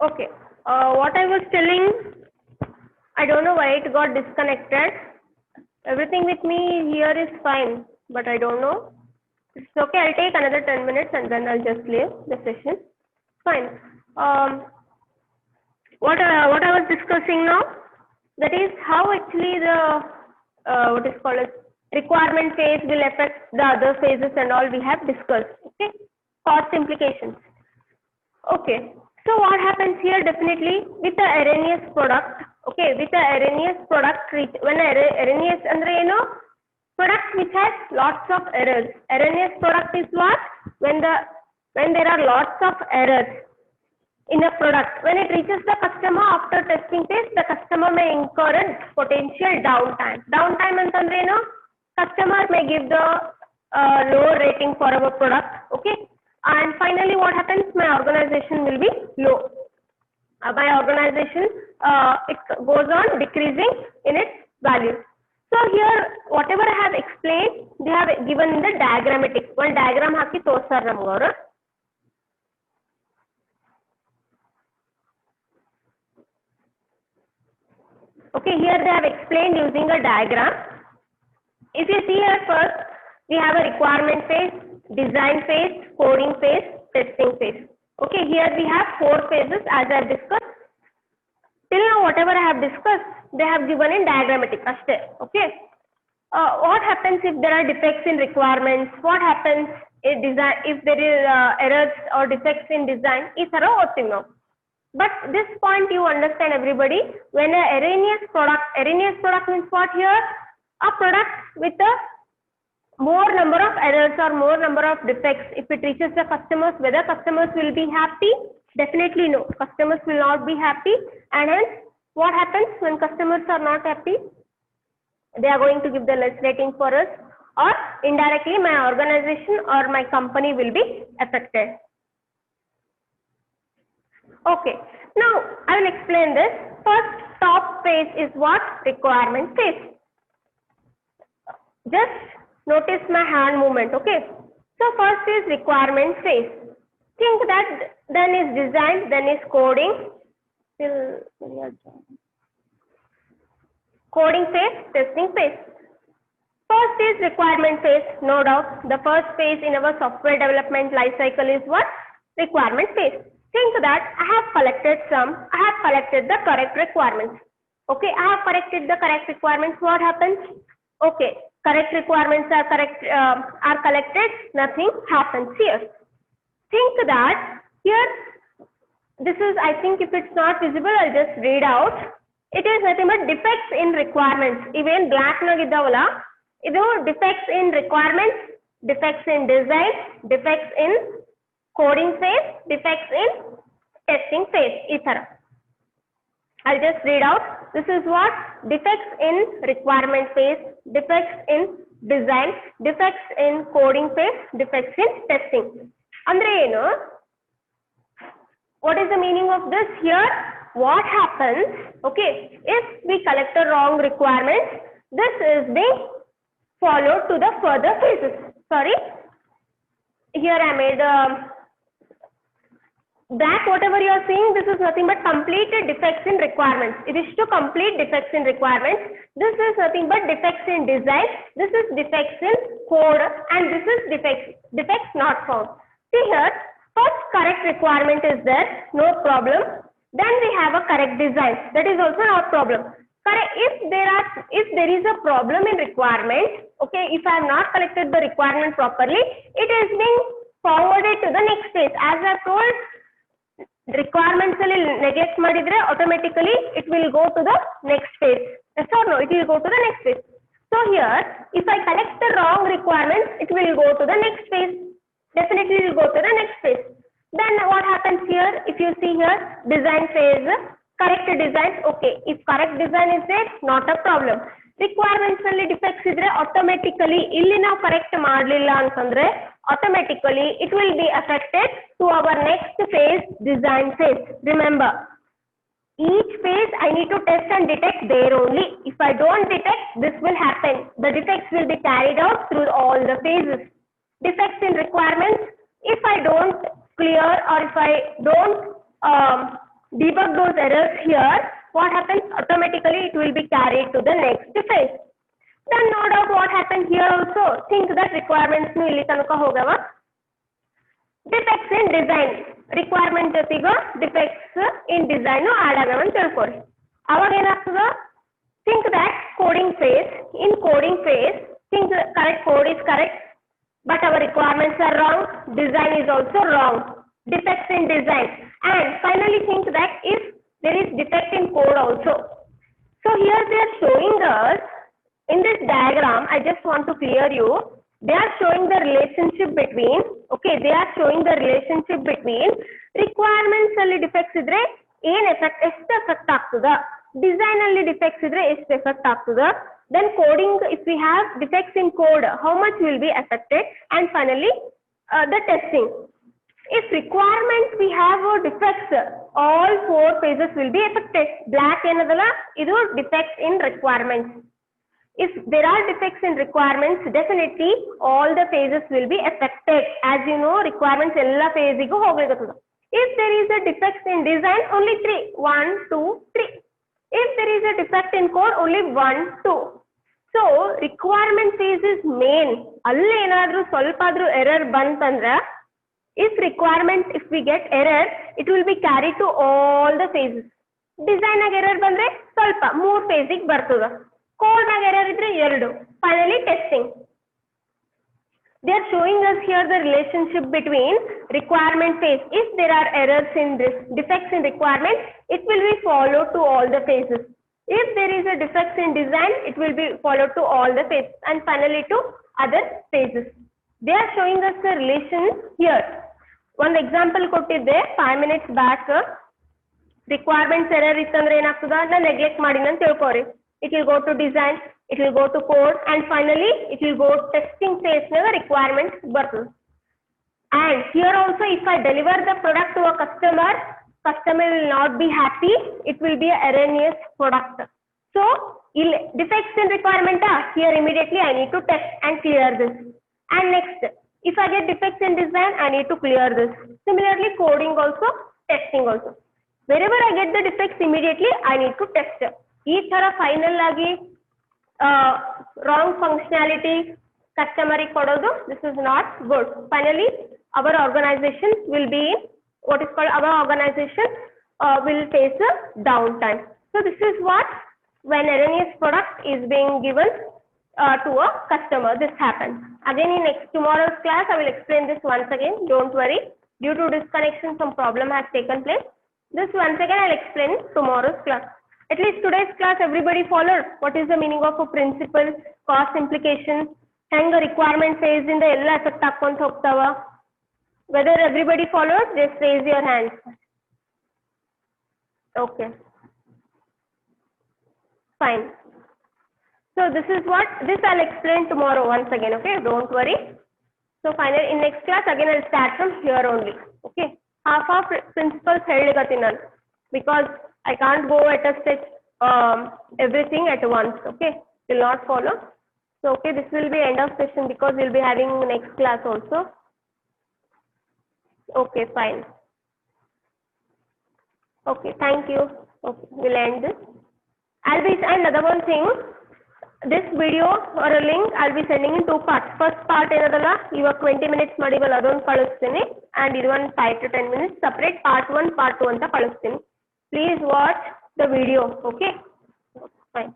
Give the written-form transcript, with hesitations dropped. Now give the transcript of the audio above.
Okay. What I was telling, I don't know why it got disconnected. Everything with me here is fine, but I don't know. It's okay. I'll take another 10 minutes and then I'll just leave the session. Fine. What I was discussing now, that is how actually the what is called as requirement phase will affect the other phases and all we have discussed. Okay, cost implications. Okay, so what happens here definitely with the erroneous product? Okay, with the erroneous product, when erroneous andre product which has lots of errors. Erroneous product is what? When there are lots of errors in a product. When it reaches the customer after testing phase, the customer may incur a potential downtime. Downtime ಅಂತಂದ್ರೆ ಏನು? Customer may give the lower rating for our product. Okay, and finally what happens? My organization will be low. My organization it goes on decreasing in its value. So here whatever I have explained, they have given in the diagrammatic. One diagram haki ತೋರಿಸ್ತಾರೆ ನಮಗೆ ಅವರು. Okay, here they have explained using a diagram. If you see here first, we have a requirement phase, design phase, coding phase, testing phase. Okay, here we have 4 phases as I have discussed. Till now, whatever I have discussed, they have given in diagrammatic. Okay. What happens if there are defects in requirements? What happens if there is errors or defects in design? Is now. But this point you understand everybody, when a erroneous product means what here? A product with a more number of errors or more number of defects. If it reaches the customers, whether customers will be happy? Definitely no. Customers will not be happy, and hence what happens when customers are not happy? They are going to give the less rating for us, or indirectly my organization or my company will be affected. Okay, now I will explain this. First top phase is what? Requirement phase. Just notice my hand movement. Okay, so first is requirement phase. Think that then is design, then is coding. Coding phase, testing phase. First is requirement phase, no doubt. The first phase in our software development life cycle is what? Requirement phase. Think that I have collected the correct requirements. Okay, I have collected the correct requirements. What happens? Okay, correct requirements are collected. Nothing happens here. Think that here, this is, I think if it's not visible, I'll just read out. It is nothing but defects in requirements. Even black nagiddavalla, idu defects in requirements, defects in design, defects in coding phase, defects in testing phase. I'll just read out. This is what? Defects in requirement phase, defects in design, defects in coding phase, defects in testing. Andre eno? What is the meaning of this here? What happens? Okay, if we collect the wrong requirements, this is being followed to the further phases. Sorry, here I made black. Whatever you are seeing, this is nothing but completed defects in requirements. It is to complete defects in requirements. This is nothing but defects in design. This is defects in code, and this is defects not found. See here, first correct requirement is there, no problem. Then we have a correct design. That is also not problem. Correct. If there is a problem in requirement, okay, if I have not collected the requirement properly, it is being forwarded to the next phase. As I told, requirements will neglect madidre, automatically it will go to the next phase. Yes or no? It will go to the next phase. So here, if I collect the wrong requirements, it will go to the next phase. Definitely it will go to the next phase. Then what happens here? If you see here, design phase, correct design. Okay, if correct design is there, not a problem. Requirements ಅಲ್ಲಿ defects idre automatically ಇಲ್ಲಿ ನಾವು correct ಮಾಡಲಿಲ್ಲ ಅಂತಂದ್ರೆ automatically it will be affected to our next phase, design phase. Remember, each phase I need to test and detect there only. If I don't detect, this will happen. The defects will be carried out through all the phases. Defects in requirements, if I don't clear or if I don't debug those errors here, what happens? Automatically it will be carried to the next phase. Then no doubt what happened here also. Think that requirements nu illi tanuka hogava. Defects in design. Requirement jotiga defects in design nu add agava anta telkori. Avaga enagtada? Think that coding phase. In coding phase, think the correct code is correct, but our requirements are wrong. Design is also wrong. Defects in design. And finally think that if there is defect in code also. So here they are showing us in this diagram. I just want to clear you. They are showing the relationship between, okay, they are showing the relationship between requirements alli defects idre ಏನು effect ಆಗ್ತದ, design alli defects idre ಎಷ್ಟು effect ಆಗ್ತದ, then coding, if we have defects in code, how much will be affected, and finally the testing. If requirements we have defects, all 4 phases will be affected. Black enadala idu defects in requirements. If there are defects in requirements, definitely all the phases will be affected. As you know, requirements ella phase igu hogagatadu. If there is a defect in design, only 3, 1, 2, 3. If there is a defect in code, only 1, 2. So requirement phase is main. Alli enadru solpadru error bantandra, if we get error, it will be carried to all the phases. Design ag error bandre solpa 3 phase ig bartuda. Code ag error idre 2. Finally testing. They are showing us here the relationship between requirement phase. If there are errors in this, defects in requirement, it will be followed to all the phases. If there is a defect in design, it will be followed to all the phases and finally to other phases. They are showing us the relation here. One example kottidde 5 minutes back. Requirements error ittandre enagtada na neglect madina anta telkori. It will go to design, it will go to code, and finally it will go testing phase naga requirements bartadu. And here also, if I deliver the product to a customer will not be happy. It will be an erroneous product. So defects in requirement, here immediately I need to test and clear this. And next, if I get defects in design, I need to clear this. Similarly, coding also, testing also. Wherever I get the defects immediately, I need to test. Each thara final agi wrong functionality customer kododu, this is not good. Finally, our organization will be what is called, our organization will face a downtime. So this is what, when erroneous product is being given to a customer, this happens. Again in tomorrow's class, I will explain this once again. Don't worry. Due to disconnection, some problem has taken place. This once again I'll explain tomorrow's class. At least today's class, everybody followed what is the meaning of a principle, cost implication, and the requirement phase in the ella effect akkonta hogtava. Whether everybody followed, just raise your hands. Okay. Fine. So this is what, this I'll explain tomorrow once again, okay? Don't worry. So finally, in next class, again I'll start from here only, okay? Half of principles held because I can't go at a stretch everything at once, okay? Will not follow. So okay, this will be end of session because we'll be having next class also. Okay, fine. Okay, thank you. Okay, we'll end this. And another one thing, this video or a link I'll be sending in 2 parts. First part enadalla iva 20 minutes madibal adon kalustini, and idu one 5 to 10 minutes separate part 1 part 2 anta kalustini. Please watch the video, okay? Fine.